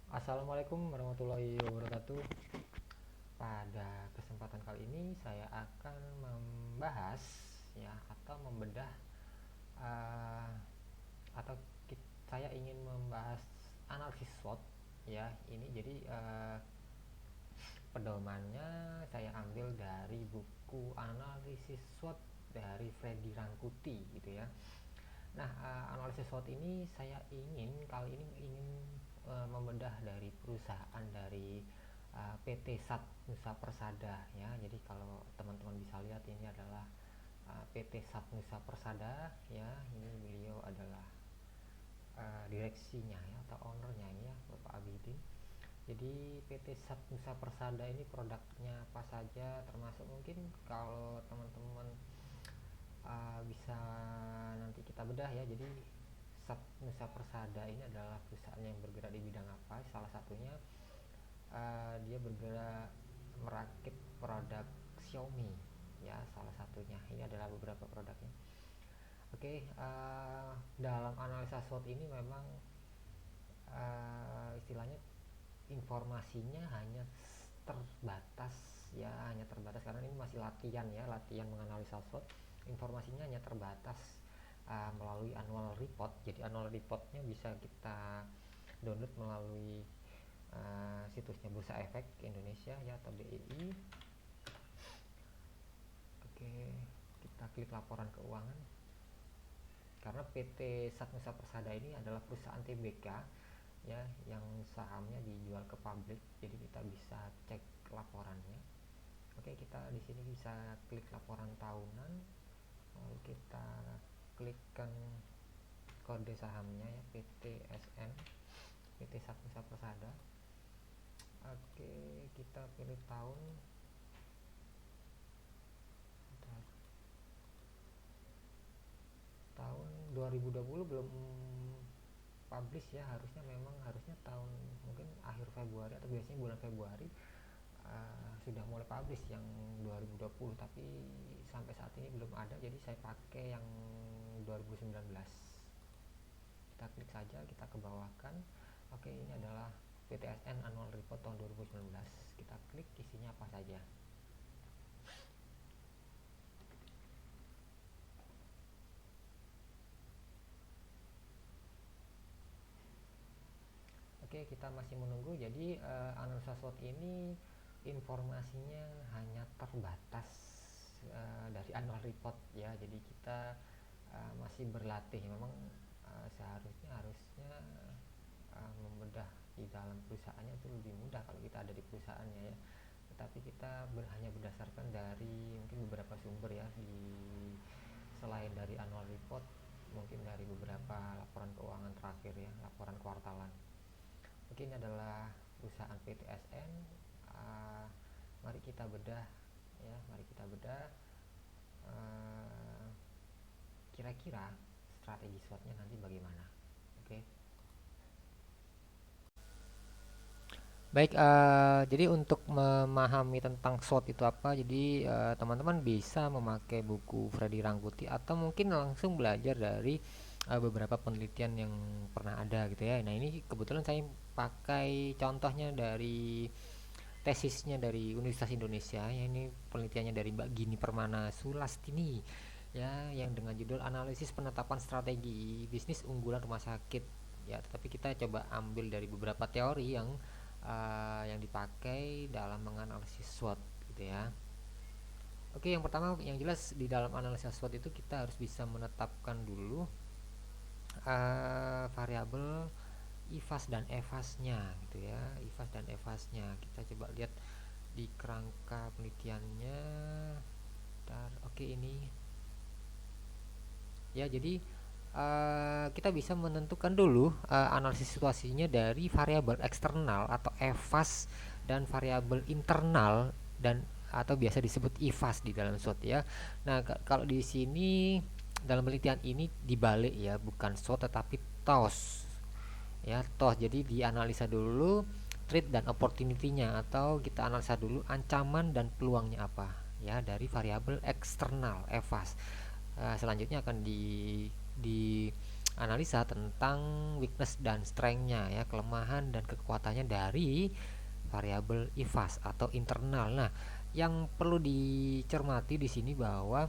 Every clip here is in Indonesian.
Assalamualaikum warahmatullahi wabarakatuh. Pada kesempatan kali ini saya akan membahas ya atau membedah uh, atau saya ingin membahas analisis SWOT ya. Ini jadi pedomannya saya ambil dari buku analisis SWOT dari Freddy Rangkuti gitu ya. Nah, analisis SWOT ini saya kali ini ingin membedah dari perusahaan dari PT Sat Nusa Persada ya. Jadi kalau teman-teman bisa lihat ini adalah PT Sat Nusa Persada ya. Ini beliau adalah direksinya ya atau ownernya ini ya, Bapak Abidin. Jadi PT Sat Nusa Persada ini produknya apa saja, termasuk mungkin kalau teman-teman bisa nanti kita bedah ya. Jadi Sat Nusa Persada ini adalah perusahaan yang bergerak di bidang apa? Salah satunya dia bergerak merakit produk Xiaomi ya, salah satunya. Ini adalah beberapa produknya. Oke, dalam analisa SWOT ini memang istilahnya informasinya hanya terbatas ya, hanya terbatas karena ini masih latihan ya, latihan menganalisa SWOT. Informasinya hanya terbatas melalui annual report. Jadi annual reportnya bisa kita download melalui situsnya Bursa Efek Indonesia ya atau BEI. Oke, kita klik laporan keuangan. Karena PT Sat Nusa Persada ini adalah perusahaan TBK ya yang sahamnya dijual ke publik, jadi kita bisa cek laporannya. Oke, kita di sini bisa klik laporan tahunan, lalu kita klikkan kode sahamnya ya, PTSN, PT Sat Nusa Persada. Oke, kita pilih tahun. Tahun 2020 belum publish ya, harusnya tahun mungkin akhir Februari atau biasanya bulan Februari sudah mulai publish yang 2020, tapi sampai saat ini belum ada, jadi saya pakai yang 2019. Kita klik saja, kita ke bawahkan. Oke, ini adalah PTSN Annual Report tahun 2019. Kita klik, isinya apa saja. Oke, kita masih menunggu. Jadi analisa SWOT ini informasinya hanya terbatas dari annual report ya. Jadi kita masih berlatih. Memang harusnya membedah di dalam perusahaannya itu lebih mudah kalau kita ada di perusahaannya ya. Tetapi kita hanya berdasarkan dari mungkin beberapa sumber ya, selain dari annual report, mungkin dari beberapa laporan keuangan terakhir ya, laporan kuartalan. Oke, ini adalah perusahaan PTSN. Mari kita bedah ya, kira-kira strategi SWOT-nya nanti bagaimana. Oke. Baik, jadi untuk memahami tentang SWOT itu apa, jadi teman-teman bisa memakai buku Freddy Rangkuti atau mungkin langsung belajar dari beberapa penelitian yang pernah ada gitu ya. Nah, ini kebetulan saya pakai contohnya dari tesisnya dari Universitas Indonesia ya. Ini penelitiannya dari Mbak Gini Permana Sulastini ya, yang dengan judul analisis penetapan strategi bisnis unggulan rumah sakit ya. Tetapi kita coba ambil dari beberapa teori yang dipakai dalam menganalisis SWOT gitu ya. Oke, yang pertama yang jelas di dalam analisis SWOT itu kita harus bisa menetapkan dulu variabel IFAS dan EFAS-nya gitu ya. IFAS dan EFAS-nya kita coba lihat di kerangka penelitiannya. Oke, ini ya, jadi kita bisa menentukan dulu analisis situasinya dari variabel eksternal atau EFAS dan variabel internal dan atau biasa disebut IFAS di dalam SWOT ya. Nah, kalau di sini dalam penelitian ini dibalik ya, bukan SWOT tetapi TOS ya, TOS. Jadi dianalisa dulu threat dan opportunity-nya, atau kita analisa dulu ancaman dan peluangnya apa ya dari variabel eksternal EFAS. Selanjutnya akan analisa tentang weakness dan strength-nya ya, kelemahan dan kekuatannya dari variabel IFAS atau internal. Nah, yang perlu dicermati di sini bahwa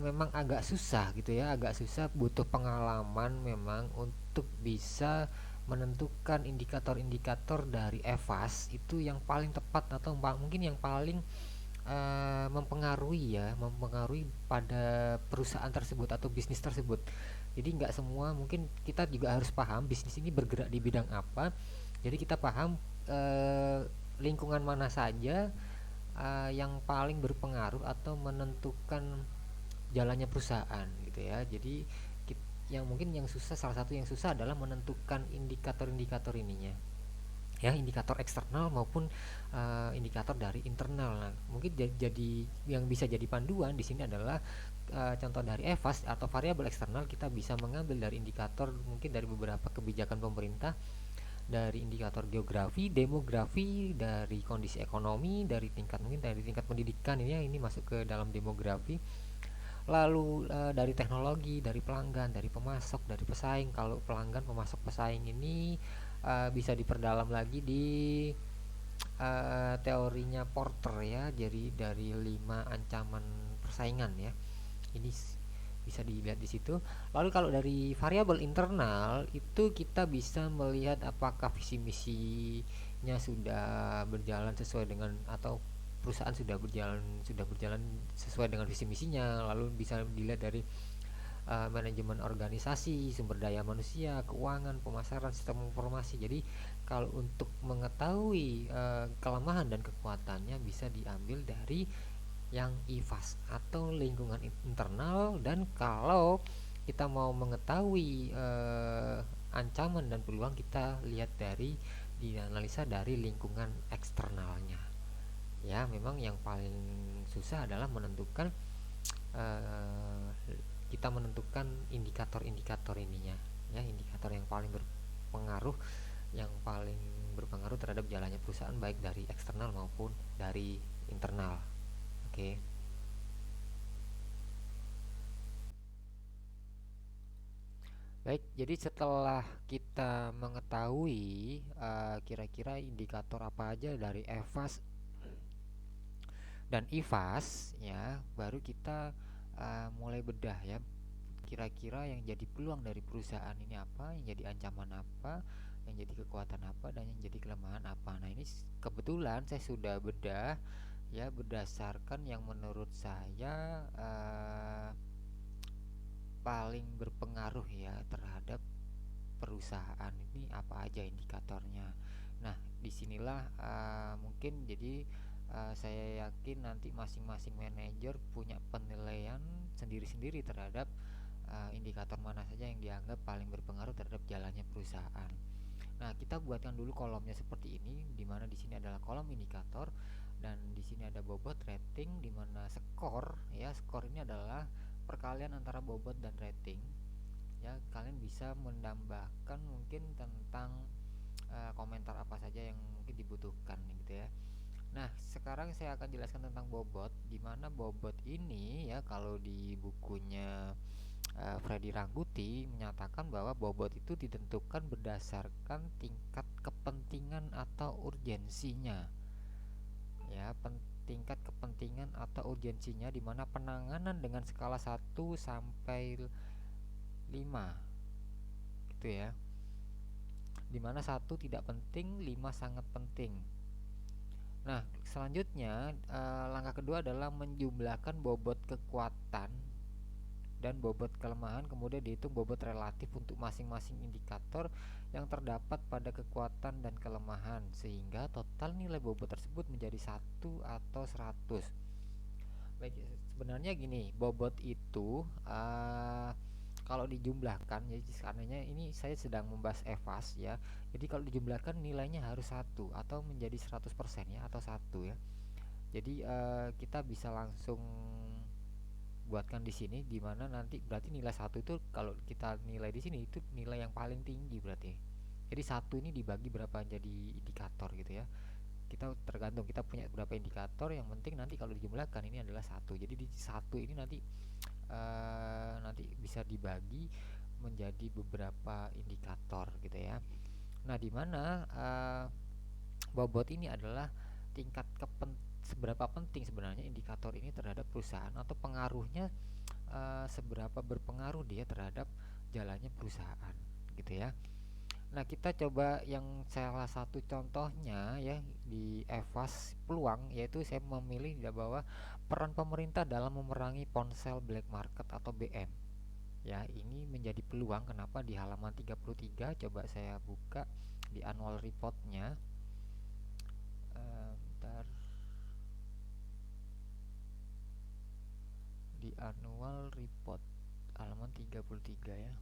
memang agak susah gitu ya, agak susah, butuh pengalaman memang untuk bisa menentukan indikator-indikator dari EVAS itu yang paling tepat atau mungkin yang paling mempengaruhi ya, mempengaruhi pada perusahaan tersebut atau bisnis tersebut. Jadi nggak semua, mungkin kita juga harus paham bisnis ini bergerak di bidang apa. Jadi kita paham eh, lingkungan mana saja yang paling berpengaruh atau menentukan jalannya perusahaan gitu ya. Jadi yang mungkin yang susah, salah satu yang susah adalah menentukan indikator-indikator ininya ya, indikator eksternal maupun indikator dari internal. Nah, mungkin jadi yang bisa jadi panduan di sini adalah contoh dari EVAS atau variabel eksternal, kita bisa mengambil dari indikator mungkin dari beberapa kebijakan pemerintah, dari indikator geografi, demografi, dari kondisi ekonomi, dari tingkat, mungkin dari tingkat pendidikan ini ya, ini masuk ke dalam demografi. Lalu dari teknologi, dari pelanggan, dari pemasok, dari pesaing. Kalau pelanggan, pemasok, pesaing ini bisa diperdalam lagi di teorinya Porter ya. Jadi dari 5 ancaman persaingan ya. Ini bisa dilihat di situ. Lalu kalau dari variabel internal itu kita bisa melihat apakah visi misinya sudah berjalan sesuai dengan, atau perusahaan sudah berjalan sesuai dengan visi misinya. Lalu bisa dilihat dari manajemen organisasi, sumber daya manusia, keuangan, pemasaran, sistem informasi. Jadi kalau untuk mengetahui kelemahan dan kekuatannya bisa diambil dari yang IFAS atau lingkungan internal. Dan kalau kita mau mengetahui ancaman dan peluang, kita lihat dari dianalisa dari lingkungan eksternalnya ya. Memang yang paling susah adalah menentukan eh, kita menentukan indikator-indikator ininya ya, indikator yang paling berpengaruh, yang paling berpengaruh terhadap jalannya perusahaan baik dari eksternal maupun dari internal. Oke. Baik, jadi setelah kita mengetahui kira-kira indikator apa aja dari EVAS dan IFAS ya, baru kita mulai bedah ya, kira-kira yang jadi peluang dari perusahaan ini apa, yang jadi ancaman apa, yang jadi kekuatan apa, dan yang jadi kelemahan apa. Nah, ini kebetulan saya sudah bedah ya, berdasarkan yang menurut saya paling berpengaruh ya terhadap perusahaan ini apa aja indikatornya. Nah, disinilah mungkin jadi saya yakin nanti masing-masing manajer punya penilaian sendiri-sendiri terhadap indikator mana saja yang dianggap paling berpengaruh terhadap jalannya perusahaan. Nah, kita buatkan dulu kolomnya seperti ini, di mana di sini adalah kolom indikator dan di sini ada bobot rating, di mana skor ya, skor ini adalah perkalian antara bobot dan rating ya. Kalian bisa menambahkan mungkin tentang komentar apa saja yang mungkin dibutuhkan gitu ya. Nah, sekarang saya akan jelaskan tentang bobot, di mana bobot ini ya, kalau di bukunya Freddy Rangkuti menyatakan bahwa bobot itu ditentukan berdasarkan tingkat kepentingan atau urgensinya ya, tingkat kepentingan atau urgensinya, di mana penanganan dengan skala 1 sampai 5 gitu ya, dimana 1 tidak penting, 5 sangat penting. Nah, selanjutnya langkah kedua adalah menjumlahkan bobot kekuatan dan bobot kelemahan, kemudian dihitung bobot relatif untuk masing-masing indikator yang terdapat pada kekuatan dan kelemahan, sehingga total nilai bobot tersebut menjadi 1 atau 100. Baik, sebenarnya gini, bobot itu kalau dijumlahkan, jadi seandainya ini saya sedang membahas EVAS ya, jadi kalau dijumlahkan nilainya harus 1 atau menjadi 100% ya, atau 1 ya. Jadi kita bisa langsung buatkan di sini, di mana nanti berarti nilai 1 itu, kalau kita nilai di sini itu nilai yang paling tinggi berarti. Jadi 1 ini dibagi berapa jadi indikator gitu ya. Kita tergantung kita punya berapa indikator, yang penting nanti kalau dijumlahkan ini adalah 1. Jadi di 1 ini nanti nanti bisa dibagi menjadi beberapa indikator gitu ya. Nah, di mana bobot ini adalah tingkat seberapa penting sebenarnya indikator ini terhadap perusahaan, atau pengaruhnya seberapa berpengaruh dia terhadap jalannya perusahaan gitu ya. Nah, kita coba yang salah satu contohnya ya di EVAS peluang, yaitu saya memilih bahwa peran pemerintah dalam memerangi ponsel black market atau BM. Ya, ini menjadi peluang. Kenapa? Di halaman 33 coba saya buka di annual reportnya. Bentar. Di annual report halaman 33 ya.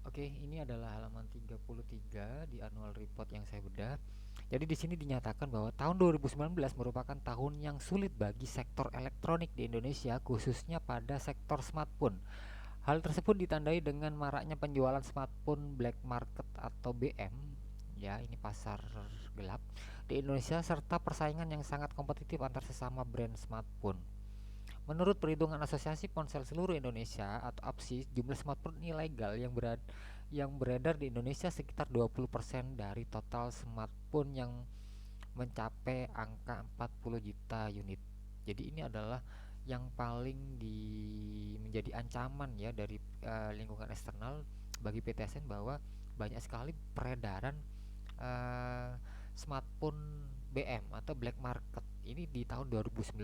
Oke, ini adalah halaman 33 di annual report yang saya bedah. Jadi di sini dinyatakan bahwa tahun 2019 merupakan tahun yang sulit bagi sektor elektronik di Indonesia, khususnya pada sektor smartphone. Hal tersebut ditandai dengan maraknya penjualan smartphone black market atau BM, ya ini pasar gelap di Indonesia, serta persaingan yang sangat kompetitif antar sesama brand smartphone. Menurut perhitungan Asosiasi Ponsel Seluruh Indonesia atau APSI, jumlah smartphone ilegal yang beredar di Indonesia sekitar 20% dari total smartphone, yang mencapai angka 40 juta unit. Jadi ini adalah yang paling menjadi ancaman ya dari lingkungan eksternal bagi PTSN, bahwa banyak sekali peredaran uh, smartphone BM atau black market ini di tahun 2019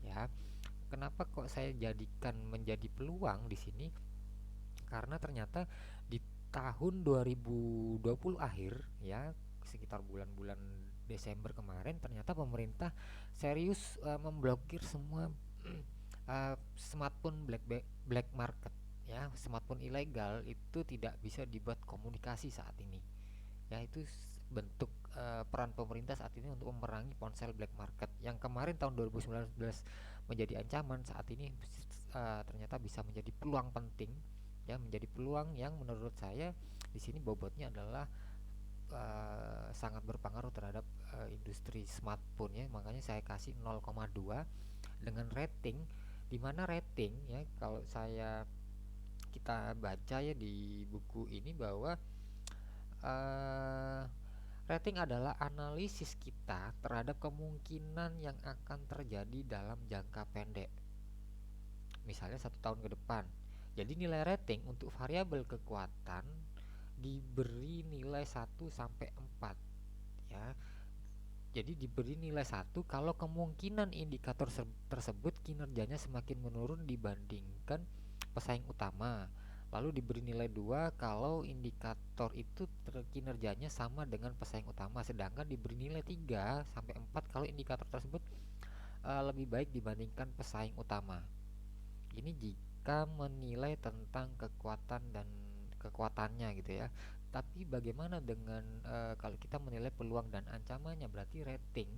ya. Kenapa kok saya jadikan menjadi peluang di sini? Karena ternyata di tahun 2020 akhir ya, sekitar bulan-bulan Desember kemarin, ternyata pemerintah serius memblokir semua smartphone black market ya. Smartphone ilegal itu tidak bisa dibuat komunikasi saat ini ya. Itu bentuk peran pemerintah saat ini untuk memerangi ponsel black market yang kemarin tahun 2019 menjadi ancaman, saat ini ternyata bisa menjadi peluang penting ya, menjadi peluang yang menurut saya di sini bobotnya adalah sangat berpengaruh terhadap industri smartphone ya. Makanya saya kasih 0,2 dengan rating, dimana rating ya, kalau kita baca ya di buku ini, bahwa uh, rating adalah analisis kita terhadap kemungkinan yang akan terjadi dalam jangka pendek, misalnya 1 tahun ke depan. Jadi nilai rating untuk variabel kekuatan diberi nilai 1 sampai 4 ya. Jadi diberi nilai 1 kalau kemungkinan indikator tersebut kinerjanya semakin menurun dibandingkan pesaing utama. Lalu diberi nilai 2 kalau indikator itu kinerjanya sama dengan pesaing utama, sedangkan diberi nilai 3 sampai 4 kalau indikator tersebut lebih baik dibandingkan pesaing utama. Ini jika menilai tentang kekuatan dan kekuatannya gitu ya. Tapi bagaimana dengan kalau kita menilai peluang dan ancamannya? Berarti rating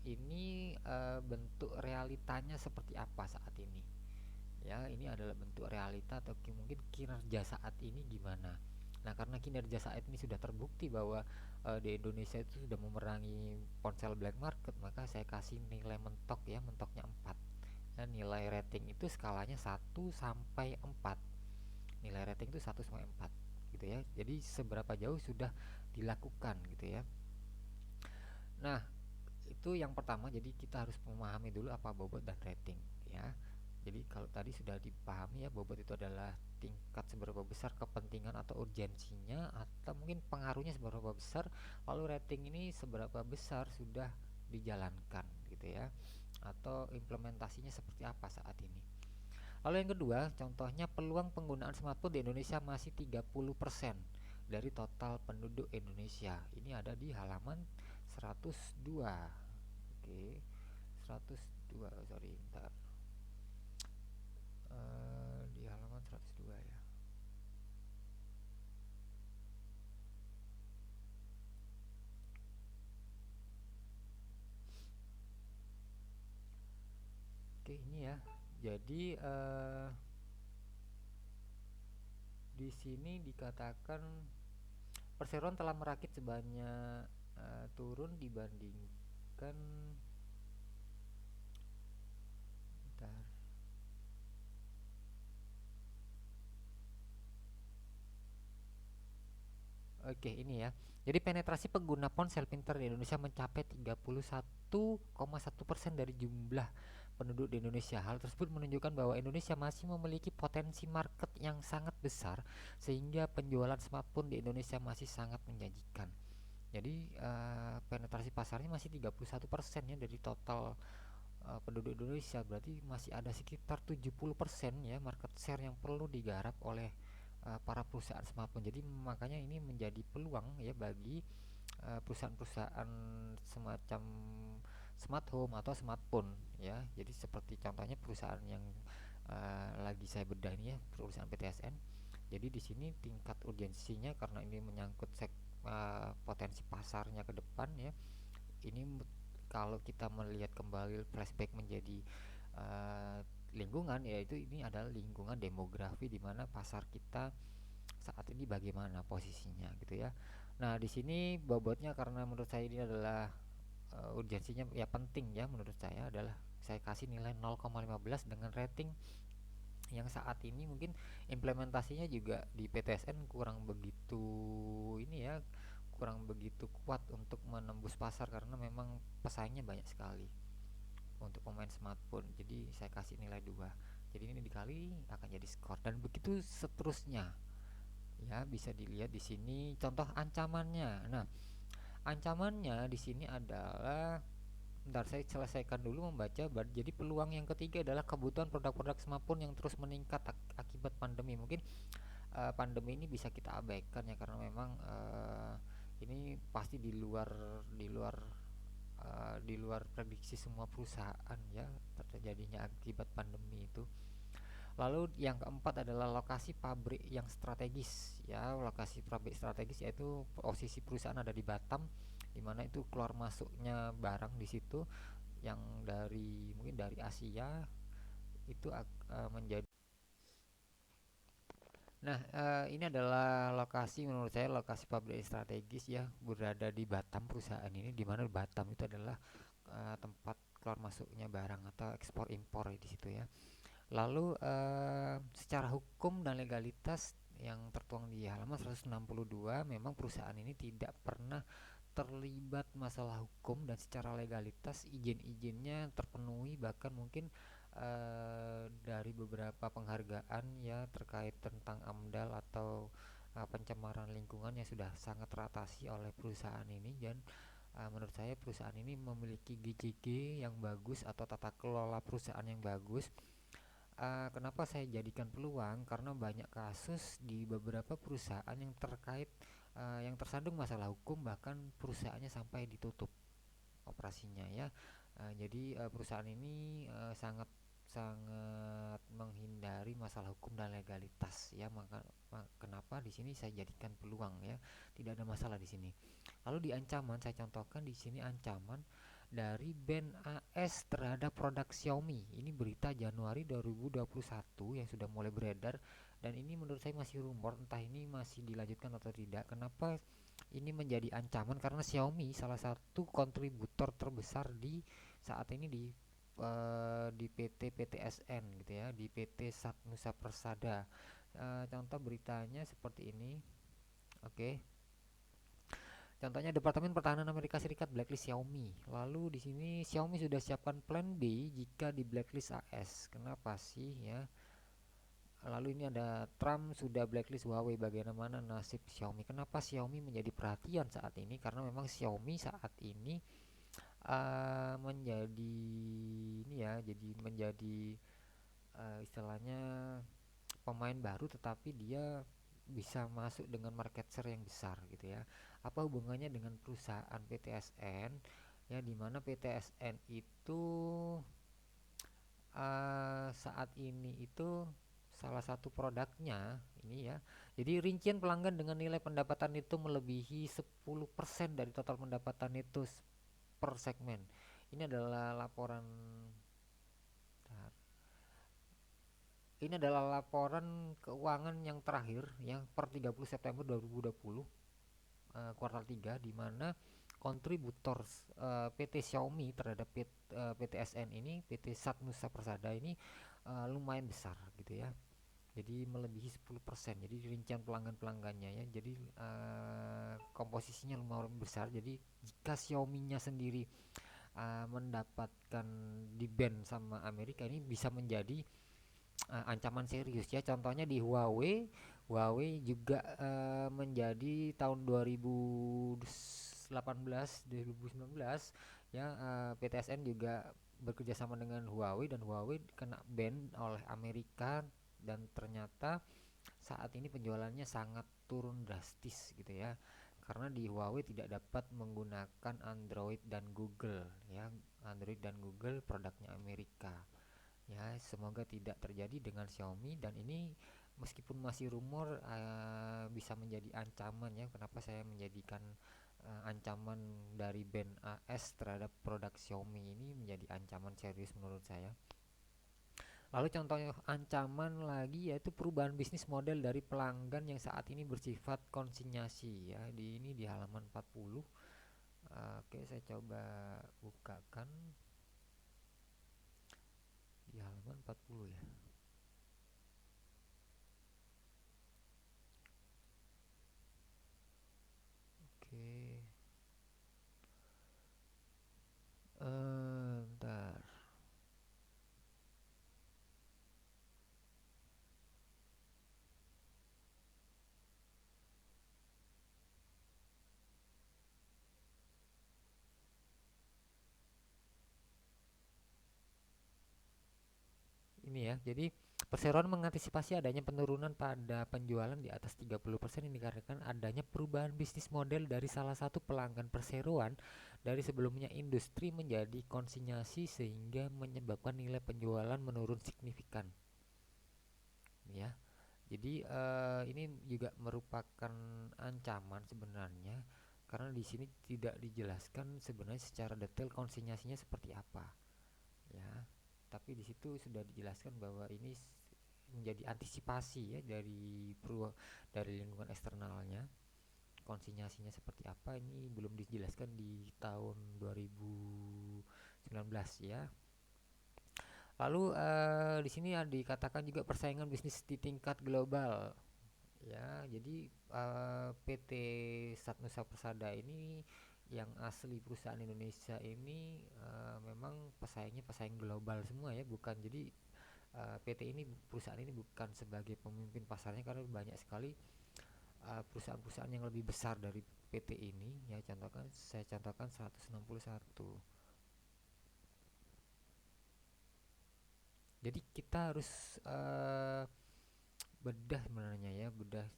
ini bentuk realitanya seperti apa saat ini? Ya, ini adalah bentuk realita atau mungkin kinerja saat ini gimana. Nah, karena kinerja saat ini sudah terbukti bahwa di Indonesia itu sudah memerangi ponsel black market, maka saya kasih nilai mentok ya, mentoknya 4. Dan nilai rating itu skalanya 1 sampai 4. Nilai rating itu 1 sampai 4 gitu ya. Jadi seberapa jauh sudah dilakukan gitu ya. Nah, itu yang pertama. Jadi kita harus memahami dulu apa bobot dan rating ya. Jadi kalau tadi sudah dipahami ya, bobot itu adalah tingkat seberapa besar kepentingan atau urgensinya, atau mungkin pengaruhnya seberapa besar. Lalu rating ini seberapa besar sudah dijalankan gitu ya, atau implementasinya seperti apa saat ini. Lalu yang kedua, contohnya peluang penggunaan smartphone di Indonesia masih 30% dari total penduduk Indonesia. Ini ada di halaman 102. Oke, 102, sorry, bentar. Di halaman 102 ya. Oke, ini ya. Jadi di sini dikatakan Perseroan telah merakit sebanyak turun dibandingkan, bentar. Oke, ini ya. Jadi penetrasi pengguna ponsel pintar di Indonesia mencapai 31,1% dari jumlah penduduk di Indonesia. Hal tersebut menunjukkan bahwa Indonesia masih memiliki potensi market yang sangat besar sehingga penjualan smartphone di Indonesia masih sangat menjanjikan. Jadi penetrasi pasarnya masih 31% ya dari total penduduk Indonesia, berarti masih ada sekitar 70% ya market share yang perlu digarap oleh para perusahaan smartphone. Jadi makanya ini menjadi peluang ya bagi perusahaan-perusahaan semacam smart home atau smartphone ya. Jadi seperti contohnya perusahaan yang lagi saya bedah ini ya, perusahaan PTSN. Jadi di sini tingkat urgensinya karena ini menyangkut potensi pasarnya ke depan ya. Ini kalau kita melihat kembali flashback menjadi lingkungan, yaitu ini adalah lingkungan demografi di mana pasar kita saat ini bagaimana posisinya gitu ya. Nah, di sini bobotnya karena menurut saya ini adalah urgensinya ya penting ya, menurut saya adalah saya kasih nilai 0,15 dengan rating yang saat ini mungkin implementasinya juga di PTSN kurang begitu ini ya, kurang begitu kuat untuk menembus pasar karena memang pesaingnya banyak sekali untuk pemain smartphone. Jadi saya kasih nilai 2. Jadi ini dikali akan jadi skor dan begitu seterusnya. Ya, bisa dilihat di sini contoh ancamannya. Nah, ancamannya di sini adalah, bentar saya selesaikan dulu membaca. Jadi peluang yang ketiga adalah kebutuhan produk-produk smartphone yang terus meningkat akibat pandemi. Mungkin pandemi ini bisa kita abaikan ya karena memang ini pasti di luar prediksi semua perusahaan ya terjadinya akibat pandemi itu. Lalu yang keempat adalah lokasi pabrik yang strategis ya. Lokasi pabrik strategis yaitu posisi perusahaan ada di Batam, di mana itu keluar masuknya barang di situ yang dari mungkin dari Asia itu menjadi. Nah, ini adalah lokasi menurut saya lokasi pabrik strategis ya berada di Batam perusahaan ini, di mana Batam itu adalah tempat keluar masuknya barang atau ekspor impor di situ ya. Lalu secara hukum dan legalitas yang tertuang di halaman 162 memang perusahaan ini tidak pernah terlibat masalah hukum dan secara legalitas izin-izinnya terpenuhi, bahkan mungkin dari beberapa penghargaan ya terkait tentang AMDAL atau pencemaran lingkungan yang sudah sangat teratasi oleh perusahaan ini. Dan menurut saya perusahaan ini memiliki GJG yang bagus atau tata kelola perusahaan yang bagus. Kenapa saya jadikan peluang? Karena banyak kasus di beberapa perusahaan yang terkait yang tersandung masalah hukum, bahkan perusahaannya sampai ditutup operasinya ya. Jadi perusahaan ini sangat sangat menghindari masalah hukum dan legalitas ya. Kenapa di sini saya jadikan peluang ya. Tidak ada masalah di sini. Lalu di ancaman saya contohkan di sini ancaman dari band AS terhadap produk Xiaomi. Ini berita Januari 2021 yang sudah mulai beredar dan ini menurut saya masih rumor, entah ini masih dilanjutkan atau tidak. Kenapa ini menjadi ancaman? Karena Xiaomi salah satu kontributor terbesar di saat ini di PT PTSN gitu ya, di PT Satnusa Persada. Contoh beritanya seperti ini. Oke. Contohnya Departemen Pertahanan Amerika Serikat blacklist Xiaomi. Lalu di sini Xiaomi sudah siapkan plan B jika di blacklist AS. Kenapa sih ya? Lalu ini ada Trump sudah blacklist Huawei, bagaimana nasib Xiaomi? Kenapa Xiaomi menjadi perhatian saat ini? Karena memang Xiaomi saat ini menjadi ini ya, jadi menjadi istilahnya pemain baru, tetapi dia bisa masuk dengan market share yang besar gitu ya. Apa hubungannya dengan perusahaan PTSN ya, dimana PTSN itu saat ini itu salah satu produknya ini ya. Jadi rincian pelanggan dengan nilai pendapatan itu melebihi 10% dari total pendapatan itu per segmen. Ini adalah laporan. Ini adalah laporan keuangan yang terakhir yang per 30 September 2020, kuartal 3, di mana kontributor PT Xiaomi terhadap PTSN ini, PT Sat Nusa Persada ini lumayan besar gitu ya. Jadi melebihi 10%. Jadi rincian pelanggan-pelanggannya ya. Jadi komposisinya lumayan besar. Jadi jika Xiaomi-nya sendiri mendapatkan di ban sama Amerika, ini bisa menjadi ancaman serius ya. Contohnya di Huawei, Huawei juga menjadi tahun 2018 2019 ya, PTSN juga bekerja sama dengan Huawei dan Huawei kena ban oleh Amerika, dan ternyata saat ini penjualannya sangat turun drastis gitu ya. Karena di Huawei tidak dapat menggunakan Android dan Google ya. Android dan Google produknya Amerika. Ya, semoga tidak terjadi dengan Xiaomi, dan ini meskipun masih rumor bisa menjadi ancaman ya. Kenapa saya menjadikan ancaman dari band AS terhadap produk Xiaomi ini menjadi ancaman serius menurut saya. Lalu contohnya ancaman lagi yaitu perubahan bisnis model dari pelanggan yang saat ini bersifat konsinyasi ya. Ini di halaman 40. Oke, saya coba bukakan di halaman 40 ya. Oke. Bentar. Ini ya. Jadi perseroan mengantisipasi adanya penurunan pada penjualan di atas 30% ini dikarenakan adanya perubahan bisnis model dari salah satu pelanggan perseroan dari sebelumnya industri menjadi konsinyasi, sehingga menyebabkan nilai penjualan menurun signifikan. Ya. Jadi ini juga merupakan ancaman sebenarnya, karena di sini tidak dijelaskan sebenarnya secara detail konsinyasinya seperti apa. Ya, tapi di situ sudah dijelaskan bahwa ini menjadi antisipasi ya dari lingkungan eksternalnya. Konsinyasinya seperti apa ini belum dijelaskan di tahun 2019 ya. Lalu di sini dikatakan juga persaingan bisnis di tingkat global. Ya, jadi PT Satnusa Persada ini yang asli perusahaan Indonesia ini memang pesaingnya pesaing global semua ya, bukan. Jadi PT ini, perusahaan ini bukan sebagai pemimpin pasarnya, karena banyak sekali perusahaan-perusahaan yang lebih besar dari PT ini ya. Saya contohkan 161. Jadi kita harus bedah sebenarnya ya, bedah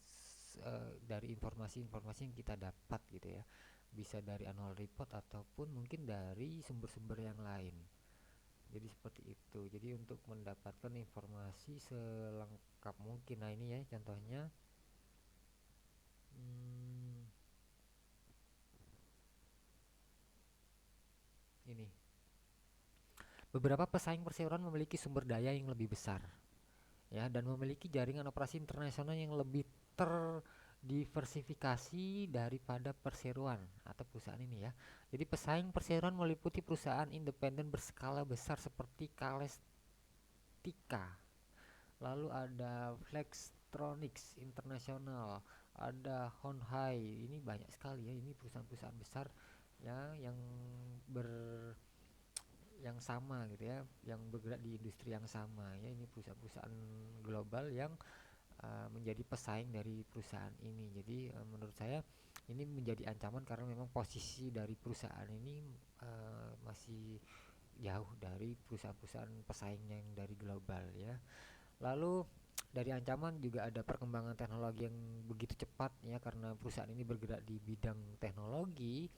dari informasi-informasi yang kita dapat gitu ya, bisa dari annual report ataupun mungkin dari sumber-sumber yang lain. Jadi seperti itu. Jadi untuk mendapatkan informasi selengkap mungkin. Nah ini ya contohnya. hmm, ini beberapa pesaing perseroan memiliki sumber daya yang lebih besar ya, dan memiliki jaringan operasi internasional yang lebih terdiversifikasi daripada perseroan atau perusahaan ini ya. Jadi pesaing perseroan meliputi perusahaan independen berskala besar seperti Kalestika, lalu ada Flextronics International, ada Honhai. Ini banyak sekali ya, ini perusahaan-perusahaan besar ya, ber yang sama gitu ya, yang bergerak di industri yang sama ya. Ini perusahaan-perusahaan global yang menjadi pesaing dari perusahaan ini. Jadi menurut saya ini menjadi ancaman karena memang posisi dari perusahaan ini masih jauh dari perusahaan-perusahaan pesaing yang dari global ya. Lalu dari ancaman juga ada perkembangan teknologi yang begitu cepat ya, karena perusahaan ini bergerak di bidang teknologi.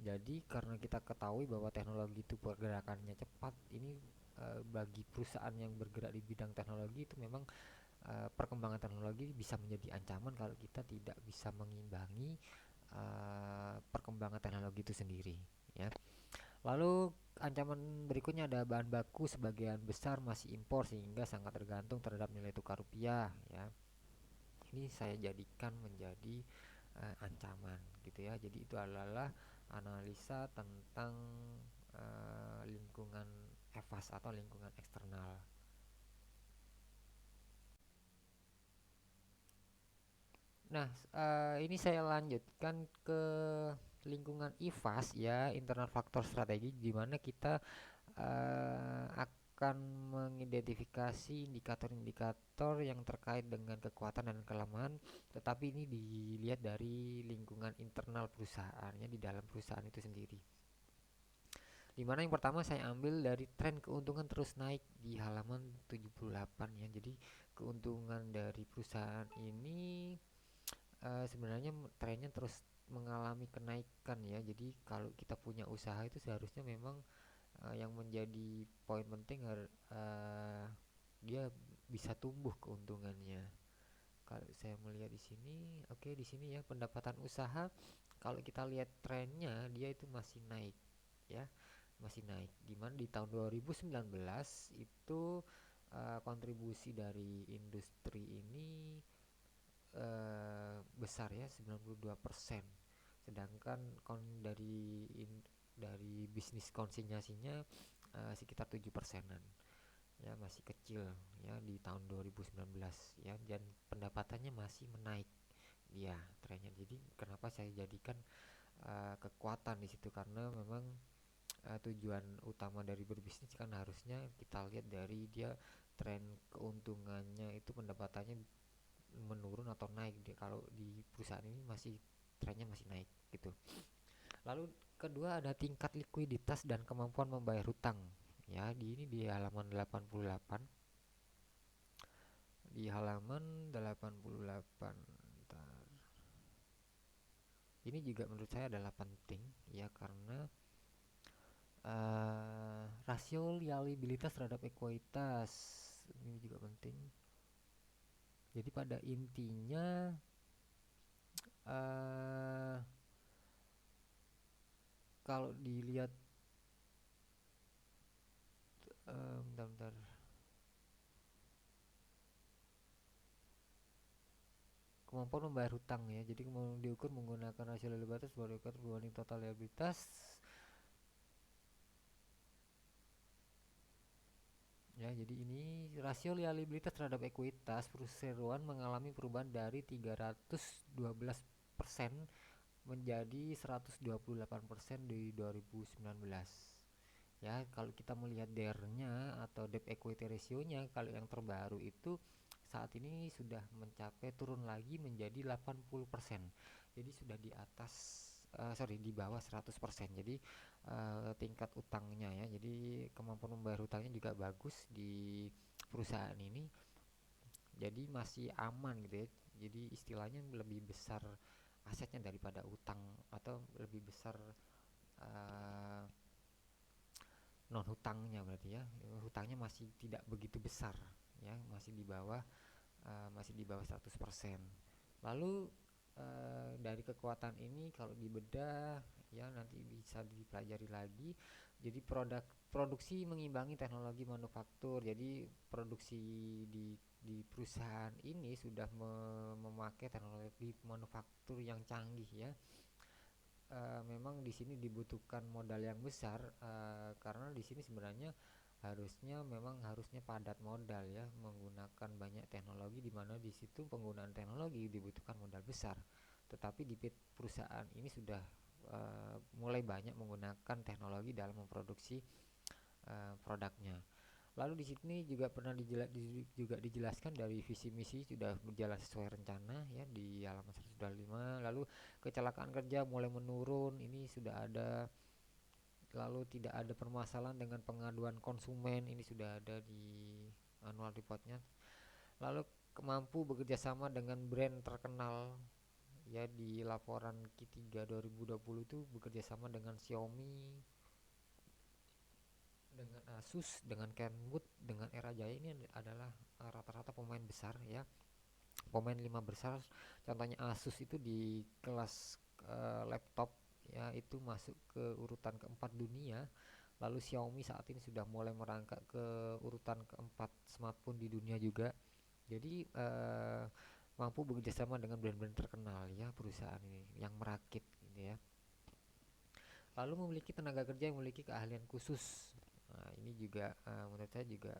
Jadi karena kita ketahui bahwa teknologi itu pergerakannya cepat, ini bagi perusahaan yang bergerak di bidang teknologi itu memang perkembangan teknologi bisa menjadi ancaman kalau kita tidak bisa mengimbangi perkembangan teknologi itu sendiri ya. Lalu ancaman berikutnya ada bahan baku sebagian besar masih impor sehingga sangat tergantung terhadap nilai tukar rupiah ya. Ini saya jadikan menjadi ancaman gitu ya. Jadi itu adalah analisa tentang lingkungan EVAS atau lingkungan eksternal. Nah, ini saya lanjutkan ke lingkungan IFAS ya, internal faktor strategi, di mana kita akan mengidentifikasi indikator-indikator yang terkait dengan kekuatan dan kelemahan, tetapi ini dilihat dari lingkungan internal perusahaannya di dalam perusahaan itu sendiri. Dimana yang pertama saya ambil dari tren keuntungan terus naik di halaman 78 ya. Jadi keuntungan dari perusahaan ini sebenarnya trennya terus mengalami kenaikan ya. Jadi kalau kita punya usaha itu seharusnya memang yang menjadi poin penting dia bisa tumbuh keuntungannya. Kalau saya melihat di sini, oke, di sini ya pendapatan usaha kalau kita lihat trennya dia itu masih naik ya, masih naik. Dimana di tahun 2019 itu kontribusi dari industri ini besar ya, 92%. Sedangkan dari bisnis konsinyasinya sekitar 7%-an. Ya, masih kecil ya di tahun 2019 ya, dan pendapatannya masih menaik dia trennya. Jadi kenapa saya jadikan kekuatan di situ, karena memang tujuan utama dari berbisnis kan harusnya kita lihat dari dia tren keuntungannya itu pendapatannya menurun atau naik. Dia kalau di perusahaan ini masih trennya masih naik gitu. Lalu kedua ada tingkat likuiditas dan kemampuan membayar hutang. Ya, di ini di halaman 88. Di halaman 88. Bentar. Ini juga menurut saya adalah penting ya, karena rasio liabilitas terhadap ekuitas ini juga penting. Jadi pada intinya uh, kalau dilihat bentar, kemampuan membayar hutang ya. Jadi mau diukur menggunakan rasio liabilitas berbanding total liabilitas. Ya, jadi ini rasio liabilitas terhadap ekuitas perseroan mengalami perubahan dari 312% menjadi 128% di 2019. Ya, kalau kita melihat DER-nya atau debt equity ratio-nya, kalau yang terbaru itu saat ini sudah mencapai turun lagi menjadi 80%. Jadi sudah di atas sorry, di bawah 100%. Jadi tingkat utangnya ya. Jadi kemampuan membayar hutangnya juga bagus di perusahaan ini. Jadi masih aman gitu ya. Jadi istilahnya lebih besar asetnya daripada utang, atau lebih besar uh, non hutangnya berarti ya. Hutangnya masih tidak begitu besar ya, masih di bawah 100%. Lalu dari kekuatan ini kalau dibedah ya nanti bisa dipelajari lagi. Jadi produksi mengimbangi teknologi manufaktur. Jadi produksi di perusahaan ini sudah memakai teknologi manufaktur yang canggih ya. Memang di sini dibutuhkan modal yang besar, karena di sini sebenarnya harusnya padat modal ya, menggunakan banyak teknologi, di mana di situ penggunaan teknologi dibutuhkan modal besar. Tetapi di perusahaan ini sudah mulai banyak menggunakan teknologi dalam memproduksi produknya. Lalu di sini juga dijelaskan dari visi misi sudah berjalan sesuai rencana ya di halaman 105. Lalu kecelakaan kerja mulai menurun, ini sudah ada. Lalu tidak ada permasalahan dengan pengaduan konsumen, ini sudah ada di annual reportnya. Lalu mampu bekerja sama dengan brand terkenal ya, di laporan Q3 2020 itu bekerja sama dengan Xiaomi, dengan Asus, dengan Kenwood, dengan Era Jaya. Ini adalah rata-rata pemain besar ya, pemain 5 besar. Contohnya Asus itu di kelas laptop ya itu masuk ke urutan keempat dunia. Lalu Xiaomi saat ini sudah mulai merangkak ke urutan keempat smartphone di dunia juga. Jadi mampu bekerjasama dengan brand-brand terkenal ya perusahaan ini yang merakit gitu ya. Lalu memiliki tenaga kerja yang memiliki keahlian khusus. Nah, ini juga menurut saya juga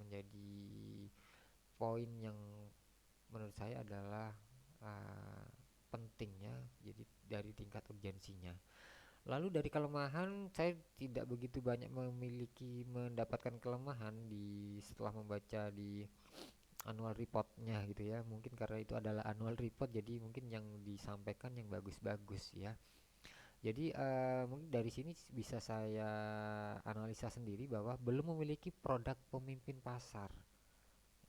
menjadi poin yang menurut saya adalah uh, pentingnya, jadi dari tingkat urgensinya. Lalu dari kelemahan, saya tidak begitu banyak mendapatkan kelemahan di setelah membaca di annual reportnya gitu ya. Mungkin karena itu adalah annual report, jadi mungkin yang disampaikan yang bagus-bagus ya. Jadi mungkin dari sini bisa saya analisa sendiri bahwa belum memiliki produk pemimpin pasar.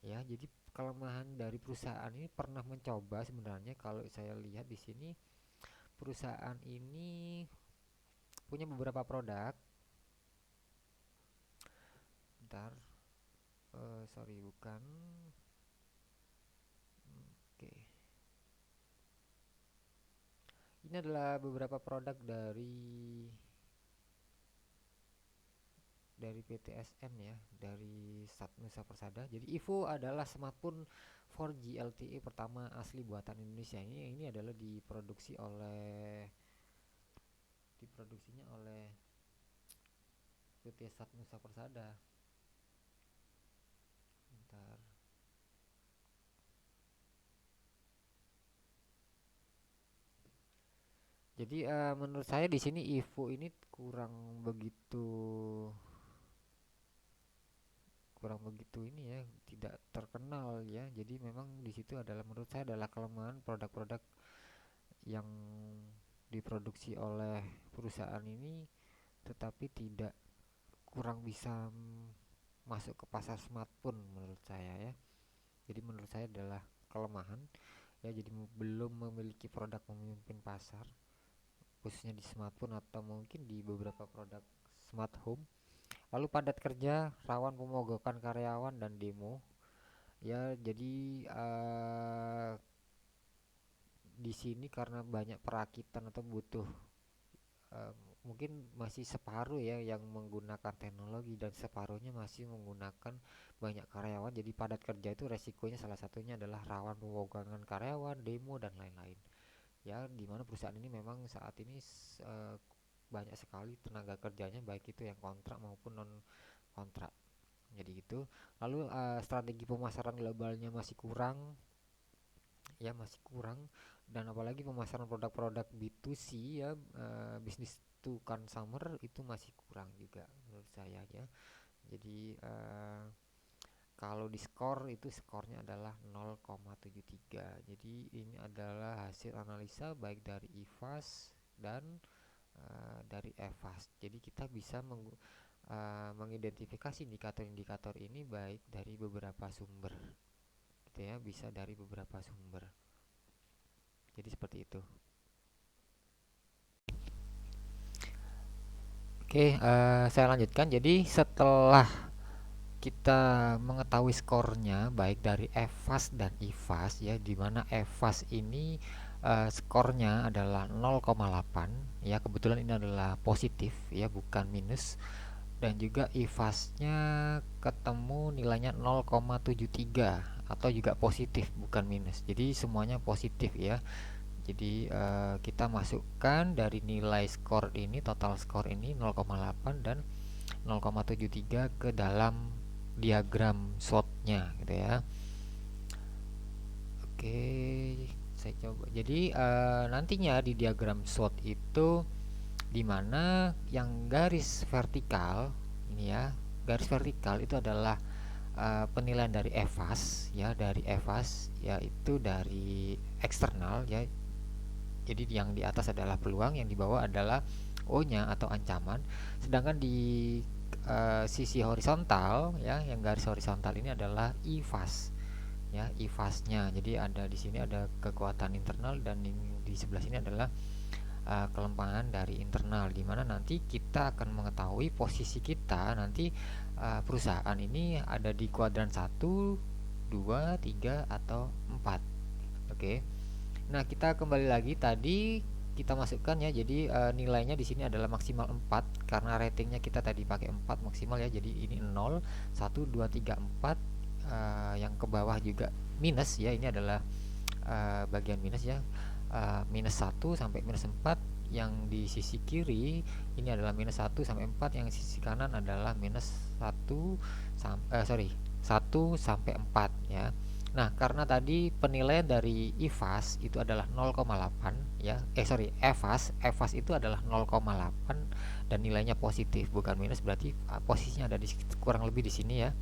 Ya, jadi kelemahan dari perusahaan ini pernah mencoba sebenarnya kalau saya lihat di sini perusahaan ini punya beberapa produk. Bentar, sorry bukan. Oke, ini adalah beberapa produk dari PTSN ya, dari Nusa Persada. Jadi Evo adalah smartphone 4G LTE pertama asli buatan Indonesia. Ini adalah diproduksinya oleh PT Sat Nusa Persada. Bentar. Jadi menurut saya di sini Evo ini kurang begitu ini ya, tidak terkenal ya. Jadi memang di situ adalah menurut saya adalah kelemahan produk-produk yang diproduksi oleh perusahaan ini tetapi tidak kurang bisa masuk ke pasar smartphone menurut saya ya. Jadi menurut saya adalah kelemahan ya, jadi belum memiliki produk pemimpin pasar khususnya di smartphone atau mungkin di beberapa produk smart home. Lalu padat kerja, rawan pemogokan karyawan dan demo. Ya, jadi di sini karena banyak perakitan atau butuh eh, mungkin masih separuh ya yang menggunakan teknologi dan separuhnya masih menggunakan banyak karyawan. Jadi padat kerja itu resikonya salah satunya adalah rawan pemogokan karyawan, demo dan lain-lain. Ya, di mana perusahaan ini memang saat ini eh, banyak sekali tenaga kerjanya baik itu yang kontrak maupun non kontrak. Jadi gitu. Lalu strategi pemasaran globalnya masih kurang, ya masih kurang, dan apalagi pemasaran produk-produk B2C ya, bisnis to consumer itu masih kurang juga menurut saya ya. Jadi kalau di skor itu skornya adalah 0,73. Jadi ini adalah hasil analisa baik dari IFAS dan dari EVAS. Jadi kita bisa mengidentifikasi indikator-indikator ini baik dari beberapa sumber gitu ya, bisa dari beberapa sumber. Jadi seperti itu. Oke, saya lanjutkan. Jadi setelah kita mengetahui skornya baik dari EVAS dan IFAS ya, di mana EVAS ini skornya adalah 0,8 ya, kebetulan ini adalah positif ya, bukan minus, dan juga IFAS-nya ketemu nilainya 0,73 atau juga positif bukan minus. Jadi semuanya positif ya. Jadi kita masukkan dari nilai skor ini, total skor ini 0,8 dan 0,73 ke dalam diagram SWOT-nya gitu ya. Oke, saya coba. Jadi nantinya di diagram SWOT itu di mana yang garis vertikal ini ya, garis vertikal itu adalah penilaian dari EVAS ya, dari EVAS yaitu dari eksternal ya. Jadi yang di atas adalah peluang, yang di bawah adalah O-nya atau ancaman. Sedangkan di sisi horizontal ya, yang garis horizontal ini adalah IFAS ya, IFAS-nya. Jadi ada di sini ada kekuatan internal dan di sebelah sini adalah kelemahan dari internal, di mana nanti kita akan mengetahui posisi kita nanti perusahaan ini ada di kuadran 1, 2, 3 atau 4. Oke. Nah, kita kembali lagi tadi kita masukkan ya. Jadi nilainya di sini adalah maksimal 4 karena ratingnya kita tadi pakai 4 maksimal ya. Jadi ini 0, 1, 2, 3, 4. Yang ke bawah juga minus ya. Ini adalah bagian minus ya. Minus 1 sampai minus 4. Yang di sisi kiri ini adalah minus 1 sampai 4. Yang di sisi kanan adalah minus 1 1 sampai 4 ya. Nah, karena tadi penilaian dari IFAS itu adalah 0,8 ya. EFAS itu adalah 0,8 dan nilainya positif bukan minus, berarti posisinya ada di kurang lebih di sini ya.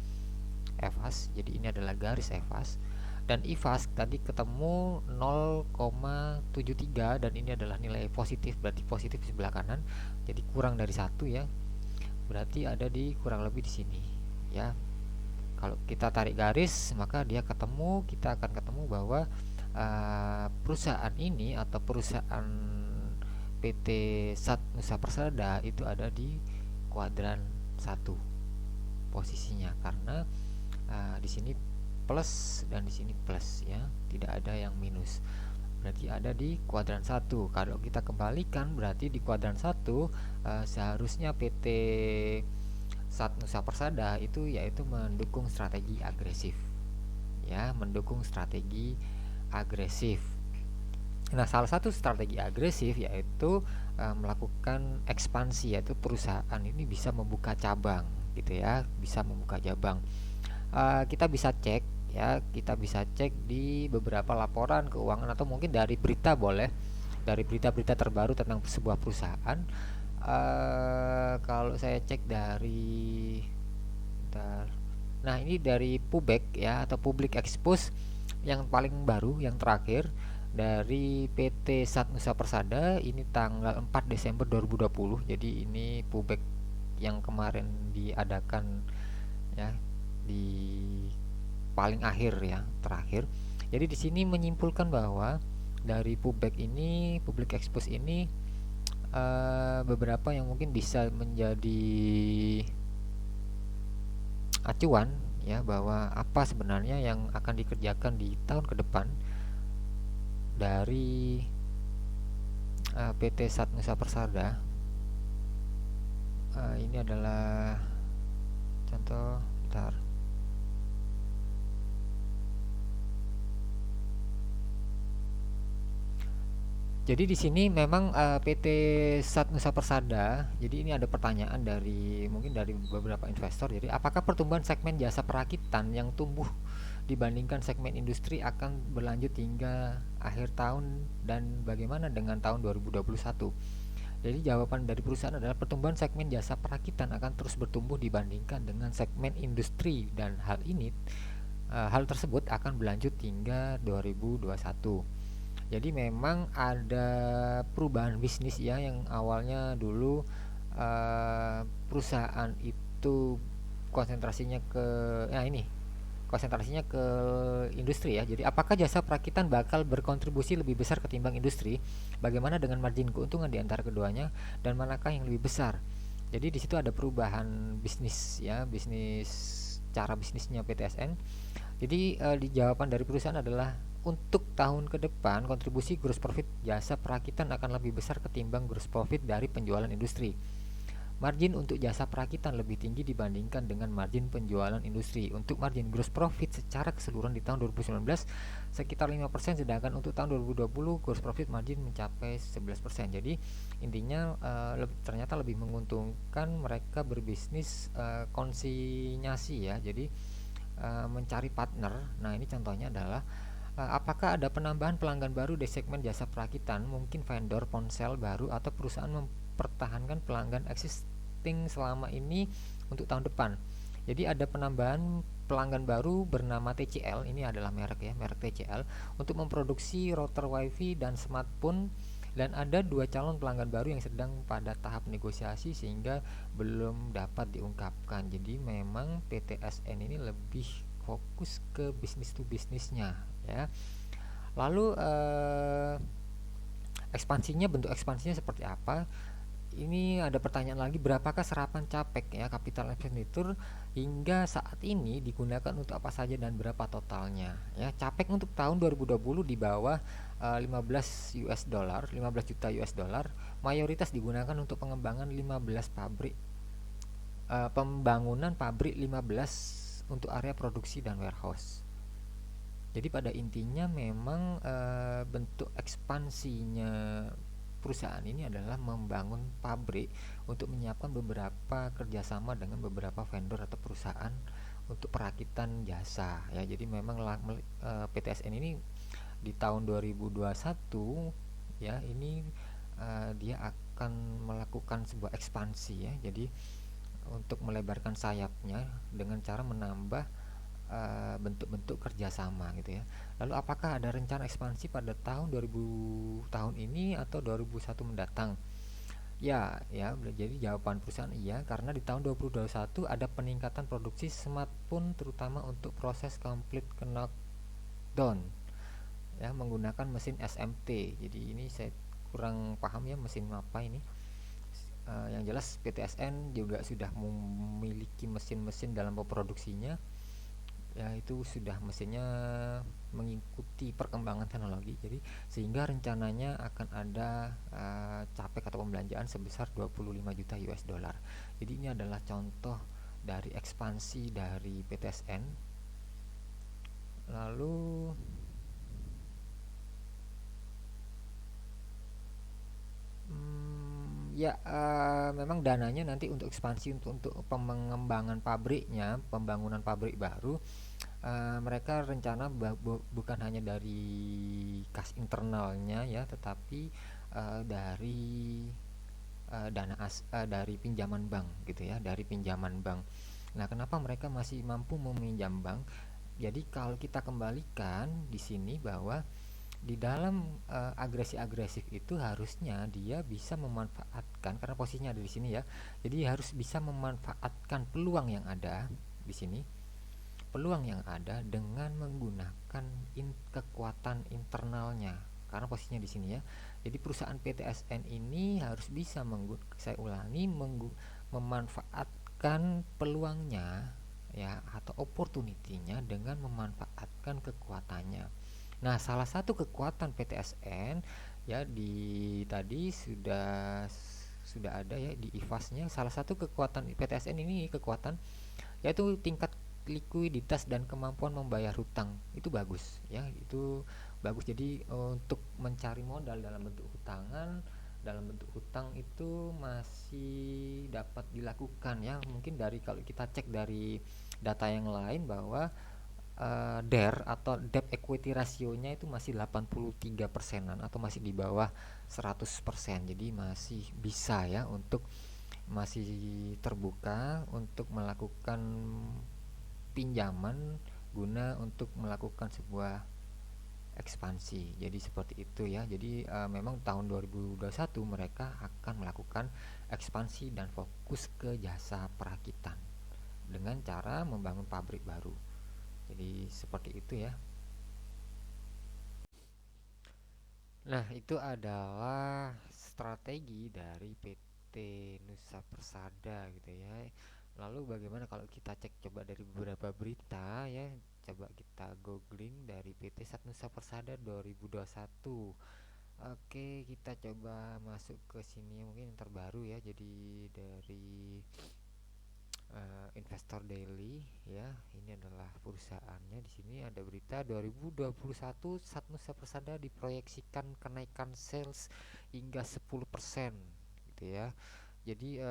EFAS. Jadi ini adalah garis EFAS. Dan IFAS tadi ketemu 0,73 dan ini adalah nilai positif, berarti positif di sebelah kanan. Jadi kurang dari 1 ya. Berarti ada di kurang lebih di sini ya. Kalau kita tarik garis, maka kita akan ketemu bahwa perusahaan ini atau perusahaan PT Sat Nusa Persada itu ada di kuadran 1 posisinya, karena di sini plus dan di sini plus ya, tidak ada yang minus. Berarti ada di kuadran 1. Kalau kita kembalikan berarti di kuadran 1 seharusnya PT Sat Nusa Persada itu yaitu mendukung strategi agresif ya, mendukung strategi agresif. Nah, salah satu strategi agresif yaitu melakukan ekspansi, yaitu perusahaan ini bisa membuka cabang gitu ya, bisa membuka cabang. Kita bisa cek ya, kita bisa cek di beberapa laporan keuangan atau mungkin dari berita, boleh dari berita-berita terbaru tentang sebuah perusahaan. Kalau saya cek dari nah ini dari Pubek ya, atau Public Expose yang paling baru, yang terakhir dari PT Sat Nusa Persada, ini tanggal 4 Desember 2020. Jadi ini Pubek yang kemarin diadakan ya, di paling akhir ya, terakhir. Jadi di sini menyimpulkan bahwa dari Pubek ini, Public Expose ini, beberapa yang mungkin bisa menjadi acuan ya, bahwa apa sebenarnya yang akan dikerjakan di tahun ke depan dari PT Sat Nusa Persada. Ini adalah contoh, bentar. Jadi di sini memang PT Sat Nusa Persada. Jadi ini ada pertanyaan dari mungkin dari beberapa investor. Jadi apakah pertumbuhan segmen jasa perakitan yang tumbuh dibandingkan segmen industri akan berlanjut hingga akhir tahun, dan bagaimana dengan tahun 2021? Jadi jawaban dari perusahaan adalah pertumbuhan segmen jasa perakitan akan terus bertumbuh dibandingkan dengan segmen industri, dan hal tersebut akan berlanjut hingga 2021. Jadi memang ada perubahan bisnis ya, yang awalnya dulu perusahaan itu konsentrasinya ke industri ya. Jadi apakah jasa perakitan bakal berkontribusi lebih besar ketimbang industri? Bagaimana dengan margin keuntungan di antara keduanya, dan manakah yang lebih besar? Jadi di situ ada perubahan bisnis ya, cara bisnisnya PTSN. Jadi di jawaban dari perusahaan adalah untuk tahun ke depan kontribusi gross profit jasa perakitan akan lebih besar ketimbang gross profit dari penjualan industri. Margin untuk jasa perakitan lebih tinggi dibandingkan dengan margin penjualan industri. Untuk margin gross profit secara keseluruhan di tahun 2019 sekitar 5%, sedangkan untuk tahun 2020 gross profit margin mencapai 11%. Jadi intinya ternyata lebih menguntungkan mereka berbisnis konsinyasi ya. Jadi mencari partner. Nah, ini contohnya adalah apakah ada penambahan pelanggan baru di segmen jasa perakitan, mungkin vendor ponsel baru atau perusahaan mempertahankan pelanggan existing selama ini untuk tahun depan. Jadi ada penambahan pelanggan baru bernama TCL, ini adalah merek ya, merek TCL, untuk memproduksi router wifi dan smartphone, dan ada 2 calon pelanggan baru yang sedang pada tahap negosiasi sehingga belum dapat diungkapkan. Jadi memang PTSN ini lebih fokus ke bisnis to bisnisnya ya. Lalu bentuk ekspansinya seperti apa? ini ada pertanyaan lagi, berapakah serapan CAPEX ya, capital expenditure hingga saat ini digunakan untuk apa saja dan berapa totalnya ya. CAPEX untuk tahun 2020 di bawah 15 US dollar, 15 juta US dollar, mayoritas digunakan untuk pengembangan 15 pabrik, pembangunan pabrik 15 untuk area produksi dan warehouse. Jadi pada intinya memang bentuk ekspansinya perusahaan ini adalah membangun pabrik untuk menyiapkan beberapa kerjasama dengan beberapa vendor atau perusahaan untuk perakitan jasa ya. Jadi memang PTSN ini di tahun 2021 ya ini dia akan melakukan sebuah ekspansi ya. Jadi untuk melebarkan sayapnya dengan cara menambah bentuk-bentuk kerjasama gitu ya. Lalu apakah ada rencana ekspansi pada tahun 2000 tahun ini atau 2001 mendatang? Ya, ya, jadi jawaban perusahaan iya, karena di tahun 2021 ada peningkatan produksi smartphone terutama untuk proses complete knockdown ya menggunakan mesin SMT. Jadi ini saya kurang paham ya mesin apa ini. Yang jelas PTSN juga sudah memiliki mesin-mesin dalam produksinya ya, itu sudah mesinnya mengikuti perkembangan teknologi. Jadi sehingga rencananya akan ada CAPEX atau pembelanjaan sebesar 25 juta US dollar. Jadi ini adalah contoh dari ekspansi dari PTSN. Lalu ya memang dananya nanti untuk ekspansi untuk pengembangan pabriknya, pembangunan pabrik baru, mereka rencana bukan hanya dari kas internalnya ya, tetapi dari dari pinjaman bank gitu ya, dari pinjaman bank. Nah, kenapa mereka masih mampu meminjam bank? Jadi kalau kita kembalikan di sini bahwa di dalam agresi-agresif itu harusnya dia bisa memanfaatkan, karena posisinya ada di sini ya. Jadi harus bisa memanfaatkan peluang yang ada di sini, peluang yang ada dengan menggunakan kekuatan internalnya, karena posisinya di sini ya. Jadi perusahaan PTSN ini harus bisa saya ulangi, memanfaatkan peluangnya ya atau opportunity-nya dengan memanfaatkan kekuatannya. Nah, salah satu kekuatan PTSN ya di tadi sudah ada ya di IFAS-nya. Salah satu kekuatan PTSN ini kekuatan yaitu tingkat likuiditas dan kemampuan membayar hutang. Itu bagus ya, itu bagus. Jadi untuk mencari modal dalam bentuk hutangan, dalam bentuk hutang itu masih dapat dilakukan ya. Mungkin dari kalau kita cek dari data yang lain bahwa DER atau debt equity rasionya itu masih 83%-an atau masih di bawah 100%. Jadi masih bisa ya, untuk masih terbuka untuk melakukan pinjaman guna untuk melakukan sebuah ekspansi. Jadi seperti itu ya. Jadi memang tahun 2021 mereka akan melakukan ekspansi dan fokus ke jasa perakitan dengan cara membangun pabrik baru. Jadi seperti itu ya. Nah, itu adalah strategi dari PT Nusa Persada gitu ya. Lalu bagaimana kalau kita cek coba dari beberapa berita ya, coba kita googling dari PT Nusa Persada 2021. Oke, kita coba masuk ke sini mungkin yang terbaru ya. Jadi dari Investor Daily ya, ini adalah perusahaannya. Di sini ada berita 2021 Nusa Persada diproyeksikan kenaikan sales hingga 10% gitu ya. Jadi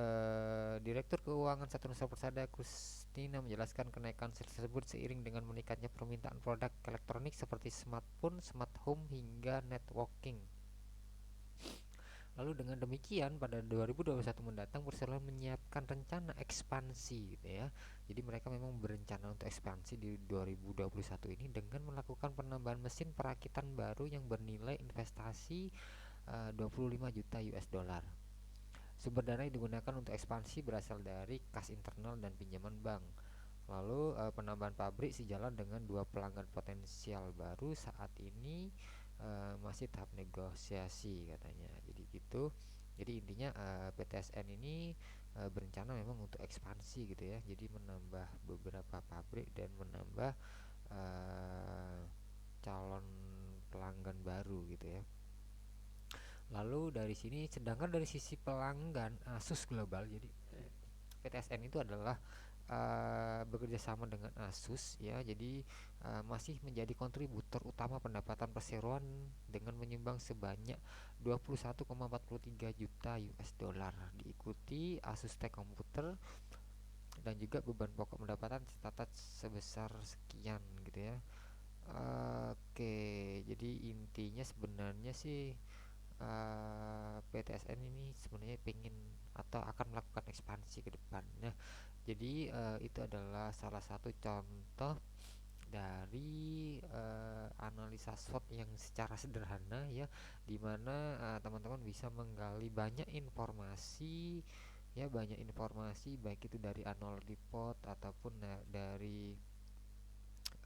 Direktur Keuangan Nusa Persada Kustina menjelaskan kenaikan sales tersebut seiring dengan meningkatnya permintaan produk elektronik seperti smartphone, smart home hingga networking. Lalu dengan demikian pada 2021 mendatang Barcelona menyiapkan rencana ekspansi gitu ya. Jadi mereka memang berencana untuk ekspansi di 2021 ini dengan melakukan penambahan mesin perakitan baru yang bernilai investasi 25 juta US dollar. Sumber dana yang digunakan untuk ekspansi berasal dari kas internal dan pinjaman bank. Lalu penambahan pabrik sejalan dengan dua pelanggan potensial baru saat ini masih tahap negosiasi katanya. Jadi gitu. Jadi intinya PTSN ini berencana memang untuk ekspansi gitu ya. Jadi menambah beberapa pabrik dan menambah eh, calon pelanggan baru gitu ya. Lalu dari sini, sedangkan dari sisi pelanggan Asus global, jadi PTSN itu adalah bekerja sama dengan Asus ya. Jadi masih menjadi kontributor utama pendapatan perseroan dengan menyumbang sebanyak 21,43 juta US dollar. Diikuti Asus Tech Computer dan juga beban pokok pendapatan tercatat sebesar sekian gitu ya. Oke, jadi intinya sebenarnya sih PTSN ini sebenarnya pengen atau akan melakukan ekspansi ke depannya. Jadi itu adalah salah satu contoh dari analisa SWOT yang secara sederhana ya, dimana teman-teman bisa menggali banyak informasi ya, banyak informasi baik itu dari annual report ataupun dari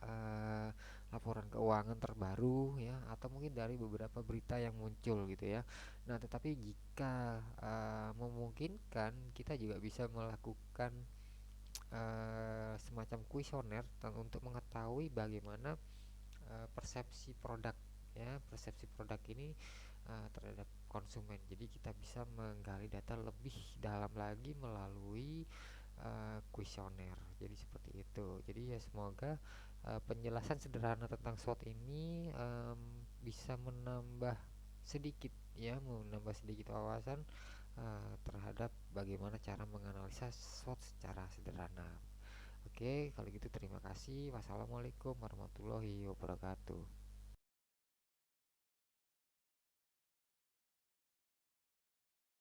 eh, laporan keuangan terbaru ya, atau mungkin dari beberapa berita yang muncul gitu ya. Nah, tetapi jika memungkinkan, kita juga bisa melakukan semacam kuesioner untuk mengetahui bagaimana persepsi produk ya, persepsi produk ini terhadap konsumen. Jadi kita bisa menggali data lebih dalam lagi melalui kuesioner. Jadi seperti itu. Jadi ya semoga penjelasan sederhana tentang SWOT ini bisa menambah sedikit ya, menambah sedikit wawasan terhadap bagaimana cara menganalisa SWOT secara sederhana. Oke, kalau gitu terima kasih. Wassalamualaikum warahmatullahi wabarakatuh.